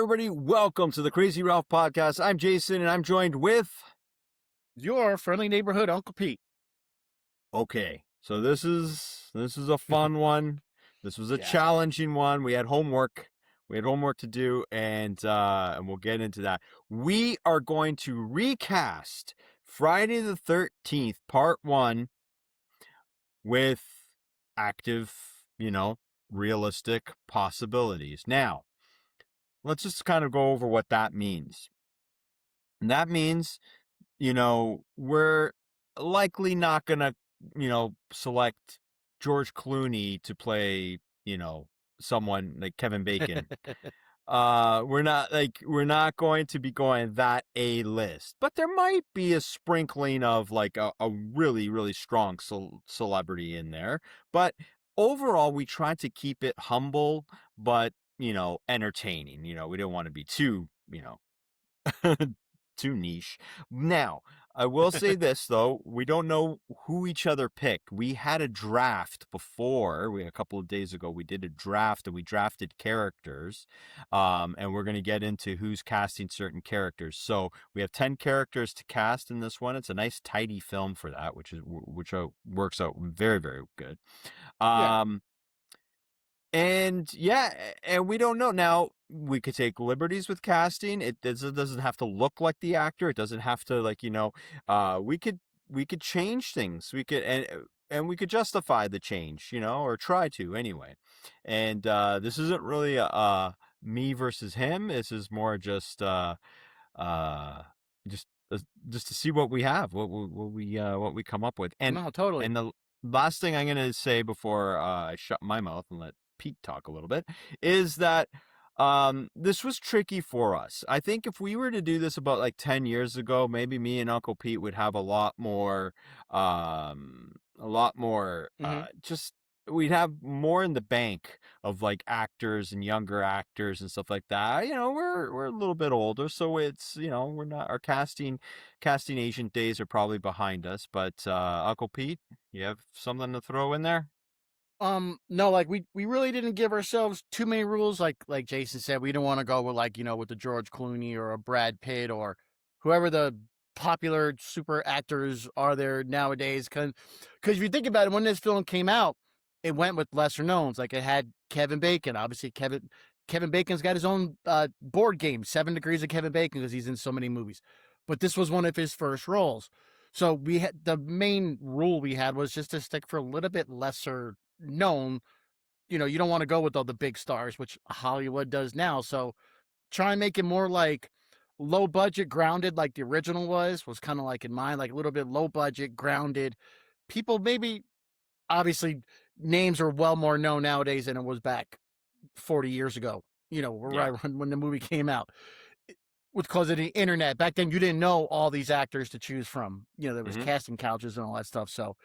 everybody. Welcome to the Crazy Ralph podcast. I'm Jason, and I'm joined with... Your friendly neighborhood Uncle Pete. Okay, so this is a fun one. This was a Yeah. challenging one. We had homework. We had homework to do, and we'll get into that. We are going to recast Friday the 13th, Part 1, with active, realistic possibilities. Now, let's just kind of go over what that means. And that means, we're likely not going to, select George Clooney to play, someone like Kevin Bacon. We're not going to be going that A-list, but there might be a sprinkling of like a really, really strong celebrity in there. But overall, we try to keep it humble, but, entertaining. We don't want to be too, too niche. Now, I will say this though, we don't know who each other picked. We had a draft before. A couple of days ago, we did a draft and we drafted characters. And we're going to get into who's casting certain characters. So we have 10 characters to cast in this one. It's a nice tidy film for that, which works out very, very good. Yeah. And yeah, and we don't know. Now, we could take liberties with casting. It doesn't have to look like the actor. It doesn't have to we could change things. We could and we could justify the change, or try to anyway. And this isn't really a me versus him. This is more just just just to see what we have, what we come up with. No, totally. And the last thing I'm going to say before I shut my mouth and let Pete talk a little bit is that this was tricky for us. I think if we were to do this about like 10 years ago, maybe me and Uncle Pete would have a lot more Hmm. just we'd have more in the bank of like actors and younger actors and stuff like that. We're a little bit older, so it's, we're not, our casting agent days are probably behind us. But Uncle Pete, you have something to throw in there? No, like we really didn't give ourselves too many rules. Like Jason said, we don't want to go with with the George Clooney or a Brad Pitt or whoever the popular super actors are there nowadays. Because if you think about it, when this film came out, it went with lesser knowns. Like it had Kevin Bacon. Obviously, Kevin Bacon's got his own board game, 7 Degrees of Kevin Bacon, because he's in so many movies. But this was one of his first roles. So we had the main rule we had was just to stick for a little bit lesser known. You don't want to go with all the big stars, which Hollywood does now. So try and make it more like low budget, grounded, like the original was kind of like in mind, like a little bit low budget, grounded. People maybe, obviously, names are well more known nowadays than it was back 40 years ago. Yeah. Right when the movie came out. Because of the internet. Back then, you didn't know all these actors to choose from. There was casting couches and all that stuff. So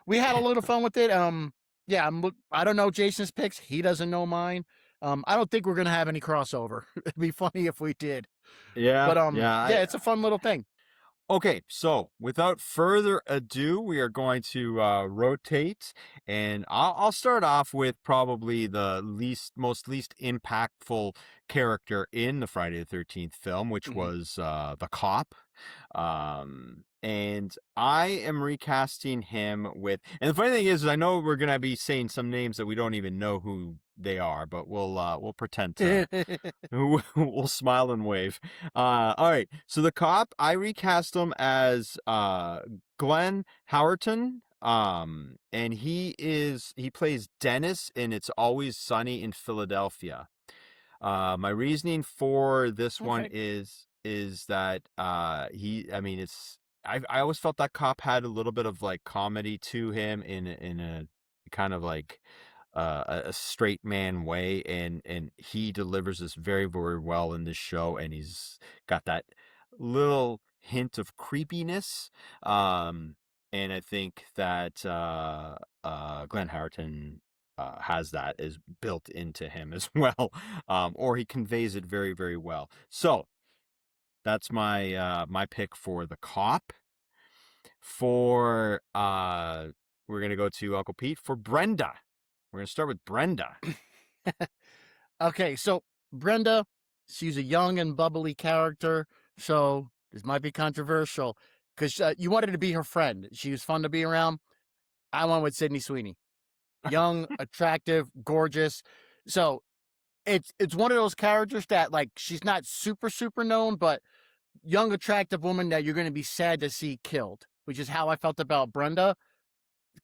we had a little fun with it. Yeah, I don't know Jason's picks. He doesn't know mine. I don't think we're gonna have any crossover. It'd be funny if we did. Yeah, But yeah. yeah, it's a fun little thing. Okay, so without further ado, we are going to rotate, and I'll start off with probably the most least impactful character in the Friday the 13th film, which Mm-hmm. was the cop. And I am recasting him with, and the funny thing is I know we're gonna be saying some names that we don't even know who they are, but we'll pretend to. We'll smile and wave. All right. So the cop, I recast him as Glenn Howerton. And he plays Dennis in It's Always Sunny in Philadelphia. My reasoning for this one Okay. is that I always felt that cop had a little bit of like comedy to him in a kind of like a straight man way, and he delivers this very, very well in this show, and he's got that little hint of creepiness. And I think that Glenn Howerton has that is built into him as well, or he conveys it very, very well. So that's my pick for the cop. For we're gonna go to Uncle Pete for Brenda. We're gonna start with Brenda. Okay, so Brenda, She's a young and bubbly character, so this might be controversial because you wanted to be her friend. She was fun to be around. I went with Sydney Sweeney. Young, attractive, gorgeous. So it's one of those characters that like she's not super known, but young, attractive woman that you're going to be sad to see killed, which is how I felt about Brenda.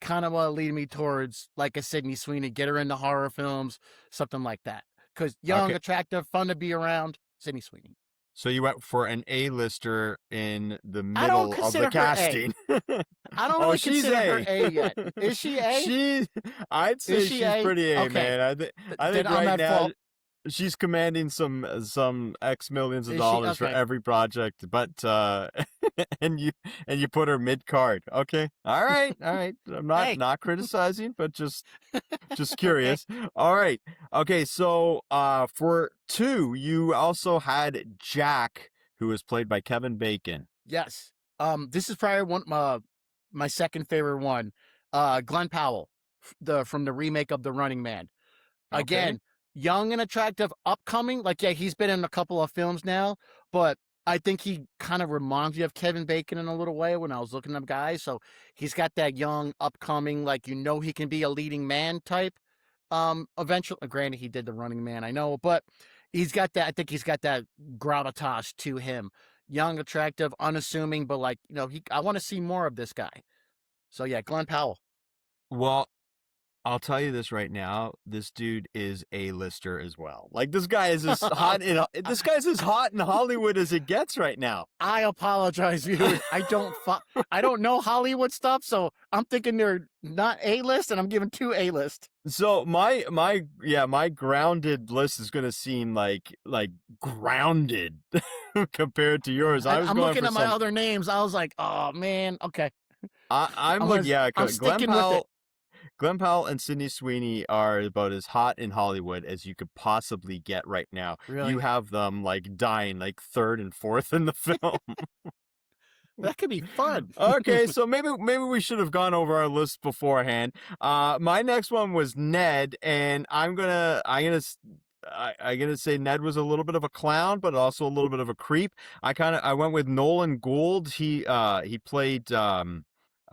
Kind of want to lead me towards like a Sydney Sweeney, get her into horror films, something like that. Because young, Okay. attractive, fun to be around, Sydney Sweeney. So you went for an A-lister in the I don't middle of the consider her A. casting. I don't Oh, really she's consider her A. A yet. Is she A? She, I'd Is say she she's A? pretty A, Okay. man. I think Then I'm right at now fault. she's commanding some X millions of Is she? dollars for Okay. every project, but and you put her mid card. Okay, all right, all right. I'm Hey. not criticizing, but just Okay. curious. All right, okay. So for two, you also had Jack, who was played by Kevin Bacon. Yes. This is probably one my second favorite one. Glenn Powell, the from the remake of The Running Man. Okay. Again, young and attractive, upcoming. Like, yeah, he's been in a couple of films now, but I think he kind of reminds me of Kevin Bacon in a little way when I was looking up guys. So he's got that young, upcoming, like he can be a leading man type. Eventually, granted, he did The Running Man, I know, but he's got that. I think he's got that gravitas to him. Young, attractive, unassuming, but like I want to see more of this guy. So yeah, Glenn Powell. Well, I'll tell you this right now. This dude is a lister as well. Like this guy is as hot in this guy's as hot in Hollywood as it gets right now. I apologize, viewers. I don't know Hollywood stuff, so I'm thinking they're not A list, and I'm giving two A list. So my grounded list is gonna seem like grounded compared to yours. I was I'm going looking for at my some. other names. I was like, oh man, okay. I'm I'm with gonna yeah. I'm Glenn sticking with it. Powell. Glenn Powell and Sydney Sweeney are about as hot in Hollywood as you could possibly get right now. You Really, have them like dying like third and fourth in the film. that could be fun. Okay, so maybe we should have gone over our list beforehand. My next one was Ned, and I'm gonna say Ned was a little bit of a clown, but also a little bit of a creep. I went with Nolan Gould. He played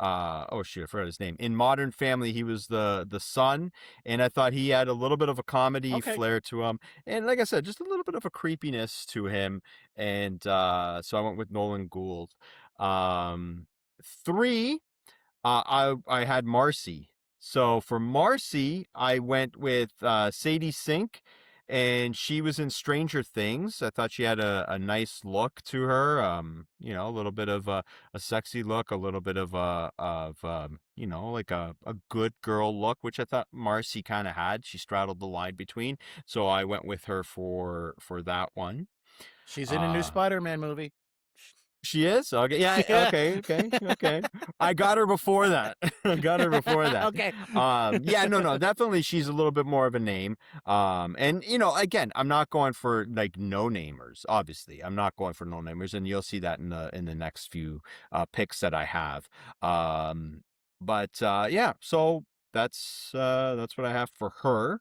oh shoot, I forgot his name. In Modern Family, he was the son, and I thought he had a little bit of a comedy Okay, flair to him, and like I said, just a little bit of a creepiness to him, and so I went with Nolan Gould. Um, Three, I had Marcy. So for Marcy, I went with Sadie Sink, and she was in Stranger Things. I thought she had a nice look to her. A little bit of a sexy look, a little bit of like a good girl look, which I thought Marcy kind of had. She straddled the line between. So I went with her for that one. she's in a new Uh, Spider-Man movie. she is? Okay. Yeah, Yeah. okay. I got her before that. I got her before that. Okay. Yeah, no, definitely she's a little bit more of a name. And again, I'm not going for like no-namers, obviously. I'm not going for no-namers, and you'll see that in the next few picks that I have. But yeah, so that's what I have for her.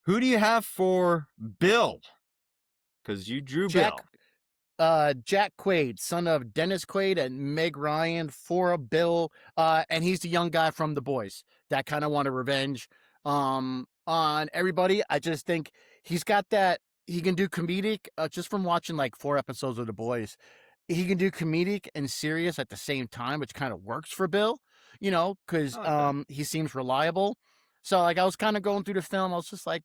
Who do you have for Bill? Because you drew Jack Bill. Jack Quaid, son of Dennis Quaid and Meg Ryan, for a Bill, and he's the young guy from The Boys that kind of wanted revenge on everybody. I just think he's got that. He can do comedic, just from watching like 4 episodes of The Boys. He can do comedic and serious at the same time, which kind of works for Bill, because Okay. he seems reliable. So like I was kind of going through the film, I was just like,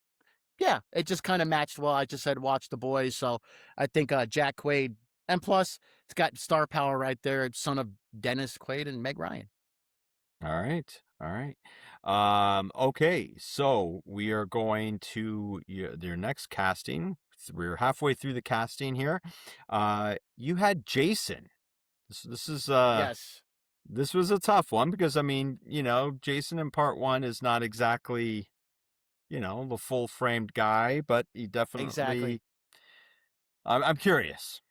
yeah, it just kind of matched well. I just had watched The Boys, so I think Jack Quaid, and plus it's got star power right there. It's son of Dennis Quaid and Meg Ryan. All right. All right. Okay. So we are going to your next casting. We're halfway through the casting here. You had Jason. Yes, This was a tough one because I mean, Jason in part one is not exactly, the full framed guy, but he exactly. definitely, I'm curious.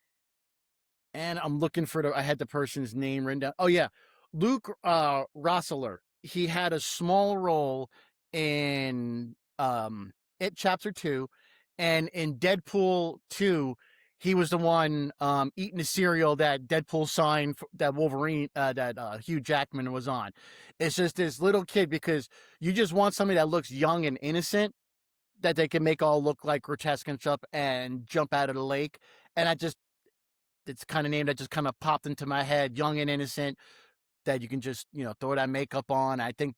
And I'm looking for I had the person's name written down. Oh yeah, Luke Rossler. He had a small role in It Chapter 2. And in Deadpool 2, he was the one eating the cereal that Deadpool signed that Wolverine, that Hugh Jackman was on. It's just this little kid because you just want somebody that looks young and innocent that they can make all look like grotesque and stuff and jump out of the lake. And it's kind of name that just kind of popped into my head, young and innocent, that you can just, throw that makeup on. I think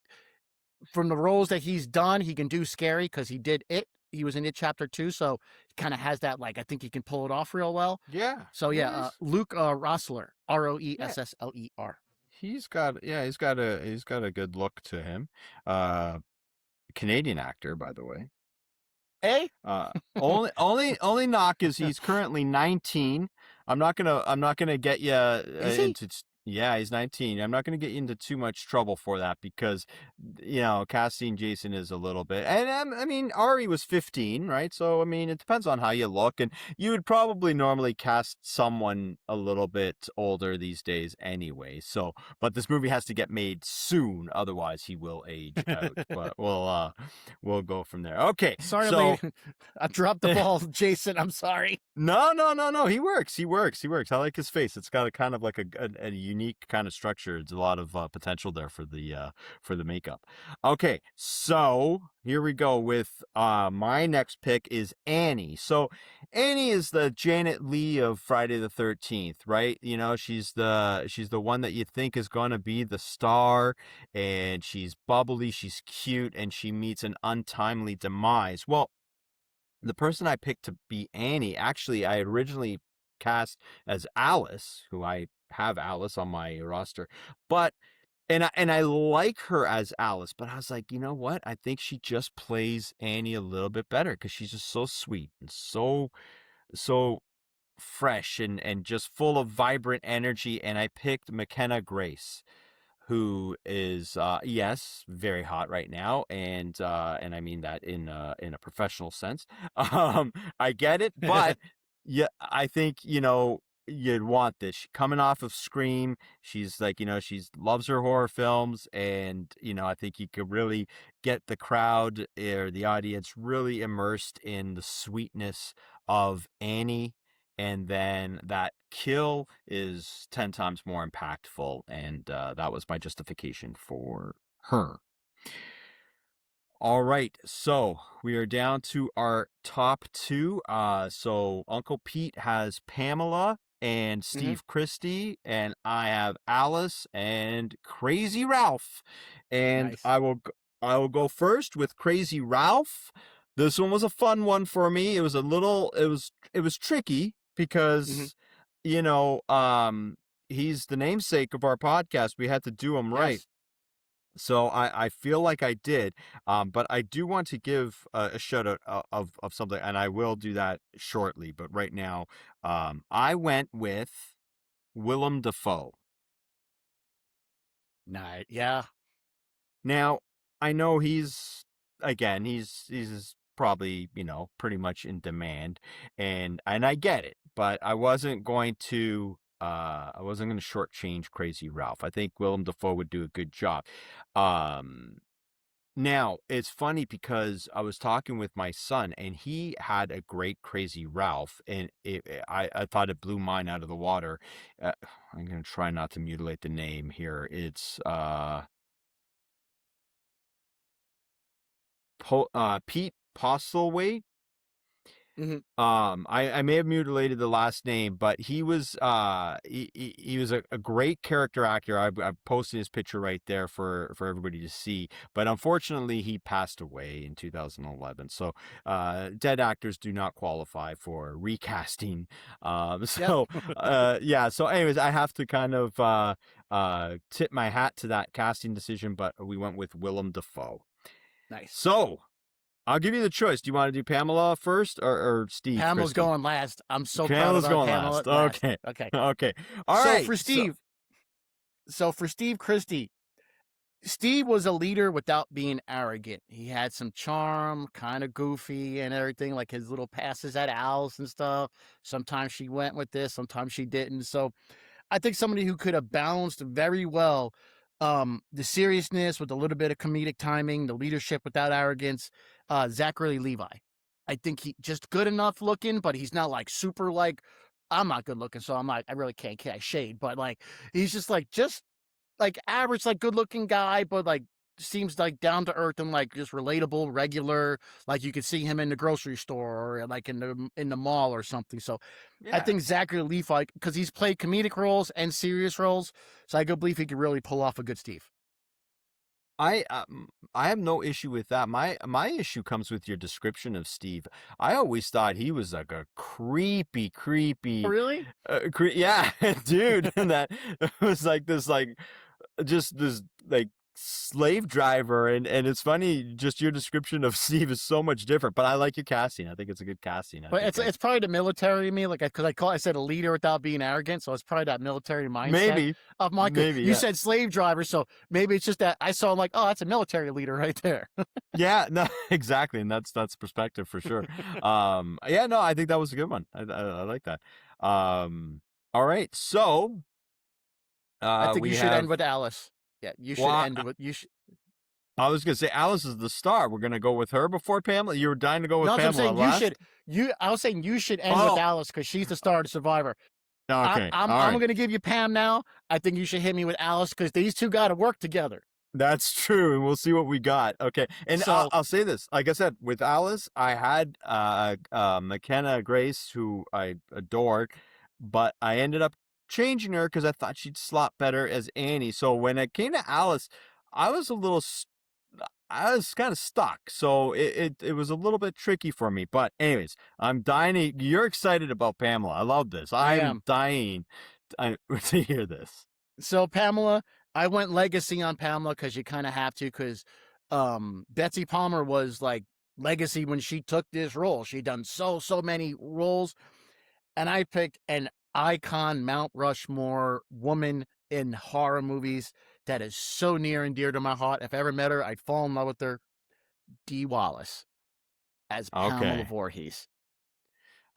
from the roles that he's done, he can do scary because he did it. He was in it chapter 2, so he kind of has that, like, I think he can pull it off real well. Yeah, So yeah, yes, Luke Rossler, yeah. Roessler. He's got a good look to him. Uh, Canadian actor, by the way. Hey, Only knock is he's currently 19. I'm not gonna get you is he? into. Yeah, he's 19. I'm not gonna get you into too much trouble for that because, casting Jason is a little bit. And I mean, Ari was 15, right? So I mean, it depends on how you look, and you would probably normally cast someone a little bit older these days anyway. So, but this movie has to get made soon, otherwise he will age out. But we'll go from there. Okay, Sorry, so lady. I dropped the ball, Jason. I'm sorry. no. He works. I like his face. It's got a kind of like a unique kind of structure. It's a lot of potential there for the makeup. Okay, so here we go with my next pick is Annie. So Annie is the Janet Leigh of Friday the 13th, right? She's the one that you think is going to be the star, and she's bubbly, she's cute, and she meets an untimely demise. Well, the person I picked to be Annie, actually, I originally cast as Alice, who I have Alice on my roster, but and I like her as Alice, but I was like, you know what? I think she just plays Annie a little bit better because she's just so sweet and so fresh and just full of vibrant energy. And I picked McKenna Grace, who is yes, very hot right now, and I mean that in a professional sense. I get it, but yeah, I think you'd want this. Coming off of Scream, she's like, she's loves her horror films, and I think you could really get the crowd or the audience really immersed in the sweetness of Annie, and then that kill is 10 times more impactful, and that was my justification for her. All right, so we are down to our top two. So Uncle Pete has Pamela and Hmm. Steve Christie, and I have Alice and Crazy Ralph. And Nice. I will go first with Crazy Ralph. This one was a fun one for me. It was tricky Hmm. because you know um he's the namesake of our podcast. We had to do him right. Yes. So I feel like I did, but I do want to give a shout out of something, and I will do that shortly. But right now, I went with Willem Dafoe. Nice. Yeah. Now, I know he's probably pretty much in demand, and I get it, but I wasn't going to shortchange Crazy Ralph. I think Willem Dafoe would do a good job. Um, Now, it's funny because I was talking with my son and he had a great Crazy Ralph, and I thought it blew mine out of the water. Uh, I'm going to try not to mutilate the name here. It's Pete Postlethwaite. Hmm. I may have mutilated the last name, but he was a great character actor. I posted his picture right there for everybody to see. But unfortunately, he passed away in 2011. So dead actors do not qualify for recasting. Yep. Yeah. So anyways, I have to kind of tip my hat to that casting decision, but we went with Willem Dafoe. Nice. So I'll give you the choice. Do you want to do Pamela first or Steve Pamela's Christie? going last. I'm so proud Pamela's about going Pamela last. last. Okay. Okay. Okay. All So right. for So Steve, so for Steve Christie, Steve was a leader without being arrogant. He had some charm, kind of goofy and everything, like his little passes at Alice and stuff. Sometimes she went with this, sometimes she didn't. So I think somebody who could have balanced very well the seriousness with a little bit of comedic timing, the leadership without arrogance, Zachary Levi. I think he just good enough looking, but he's not like super like. I'm not good looking, so I'm like I really can't shade, but like he's just like average, like good looking guy, but like seems like down to earth and like just relatable, regular. Like you could see him in the grocery store or like in the mall or something. So I Yeah. think Zachary Levi, like because he's played comedic roles and serious roles, so I could believe he could really pull off a good Steve. I have no issue with that. My issue comes with your description of Steve. I always thought he was like a Oh, creepy, really? yeah, dude. That was like this, like just this like slave driver, and it's funny. Just your description of Steve is so much different. But I like your casting. I think it's a good casting. I But think it's probably the military in me, like because I said a leader without being arrogant, so it's probably that military mindset maybe, of Michael. maybe, You yeah. said slave driver, so maybe it's just that I saw like, oh, that's a military leader right there. Yeah, no, exactly, and that's perspective for sure. Yeah, no, I think that was a good one. I like that. All right, so I think you we should end have. with Alice. Yeah, you should Well, end with you should. I was gonna say Alice is the star. We're gonna go with her before Pamela. You were dying to go with No, so I'm Pamela saying you should. last. I was saying you should end with Oh, Alice because she's the star of the Survivor. okay, all I'm right. gonna give you Pam now. I think you should hit me with Alice because these two got to work together. That's true, and we'll see what we got. Okay, and So I'll say this. Like I said, with Alice, I had McKenna Grace, who I adored, but I ended up changing her because I thought she'd slot better as Annie. So when it came to Alice, I was a little, I was kind of stuck. So it was a little bit tricky for me. But anyways, I'm dying. You're excited about Pamela. I love this. I I'm am. dying to hear this. So Pamela, I went legacy on Pamela because you kind of have to because Betsy Palmer was like legacy when she took this role. She done so many roles, and I picked an icon Mount Rushmore woman in horror movies that is so near and dear to my heart. If I ever met her, I'd fall in love with her. Dee Wallace as Pamela Okay. Voorhees.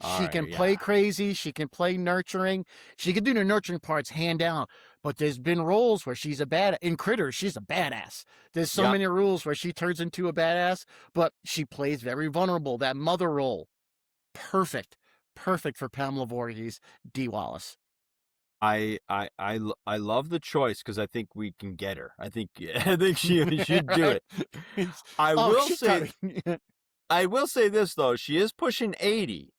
All She right. can Yeah. play crazy. She can play nurturing. She can do the nurturing parts hand down. But there's been roles where she's a bad in Critters. She's a badass. There's so Yep. many rules where she turns into a badass, but she plays very vulnerable. That mother role, perfect, perfect for Pamela Voorhees, Dee Wallace. I love the choice because I think we can get her. I think I think she should do Right? it. I Oh, will she's say coming. I will say this though, she is pushing 80.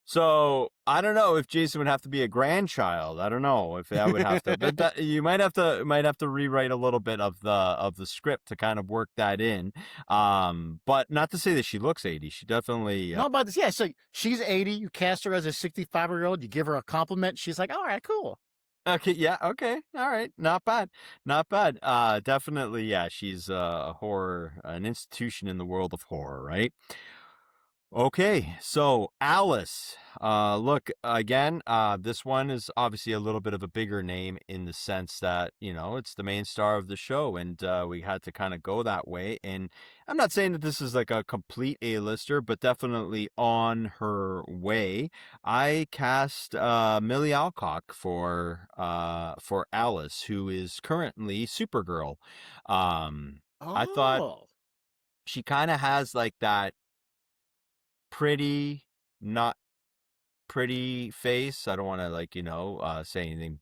So I don't know if Jason would have to be a grandchild. I don't know if that would have to, but that, you might have to rewrite a little bit of the script to kind of work that in. But not to say that she looks 80. She definitely No, but yeah, so she's 80. You cast her as a 65-year-old. You give her a compliment. She's like, all right, cool. okay, yeah, okay, all right, not bad, not bad. Definitely, yeah, she's a horror, an institution in the world of horror, right? Okay, so Alice, look again. This one is obviously a little bit of a bigger name in the sense that it's the main star of the show, and we had to kind of go that way. And I'm not saying that this is like a complete A-lister, but definitely on her way. I cast Millie Alcock for Alice, who is currently Supergirl. I thought Oh, she kind of has like that pretty, not pretty face. I don't want to like, say anything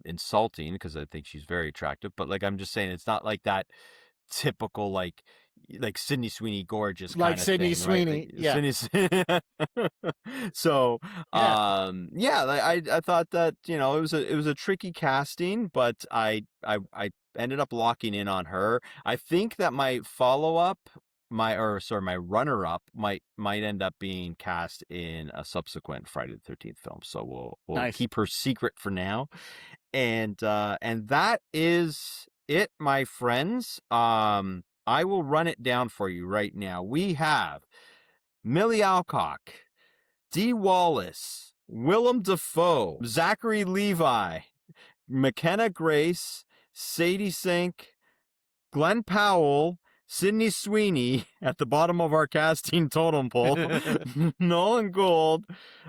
insulting because I think she's very attractive, but like I'm just saying it's not like that typical like Sydney Sweeney gorgeous like kind of Sydney thing, right? Like Sweeney. Yeah, Sydney so yeah, yeah, like I thought that, it was a tricky casting, but I ended up locking in on her. I think that my follow-up my runner-up might end up being cast in a subsequent Friday the 13th film. So we'll nice. keep her secret for now. And that is it, my friends. I will run it down for you right now. We have Millie Alcock, Dee Wallace, Willem Dafoe, Zachary Levi, McKenna Grace, Sadie Sink, Glenn Powell, Sydney Sweeney at the bottom of our casting totem pole, Nolan Gold,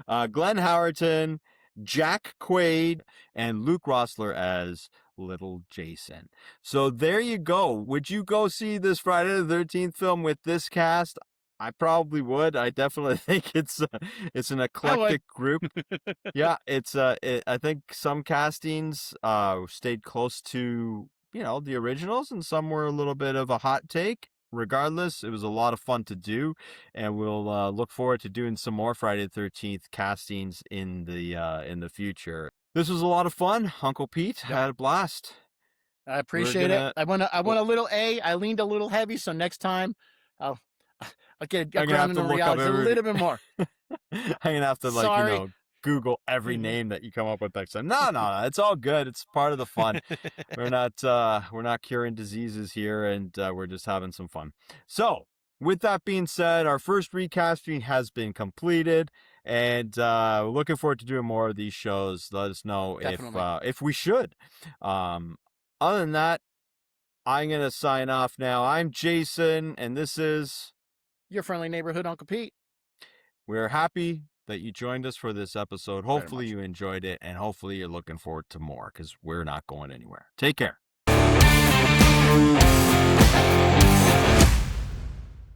Glenn Howerton, Jack Quaid, and Luke Rossler as Little Jason. So there you go. Would you go see this Friday the 13th film with this cast? I probably would. I definitely think it's an I would. eclectic group. Yeah, I think some castings stayed close to, the originals, and some were a little bit of a hot take. Regardless, it was a lot of fun to do, and we'll look forward to doing some more Friday the 13th castings in the future. This was a lot of fun. Uncle Pete Yep. had a blast. I We're appreciate it. gonna I well, want a little A. I leaned a little heavy, so next time I'll I'll get I'm gonna have grounded to in look up reality a every little bit more. I'm gonna have to, Sorry. Google every name that you come up with next time. No, no, no, it's all good. It's part of the fun. We're not curing diseases here, and we're just having some fun. So, with that being said, our first recasting has been completed, and we're looking forward to doing more of these shows. Let us know Definitely. if we should. Um, Other than that, I'm gonna sign off now. I'm Jason, and this is. Your friendly neighborhood Uncle Pete. We're happy that you joined us for this episode. Very Hopefully much. you enjoyed it, and hopefully you're looking forward to more, because we're not going anywhere. Take care.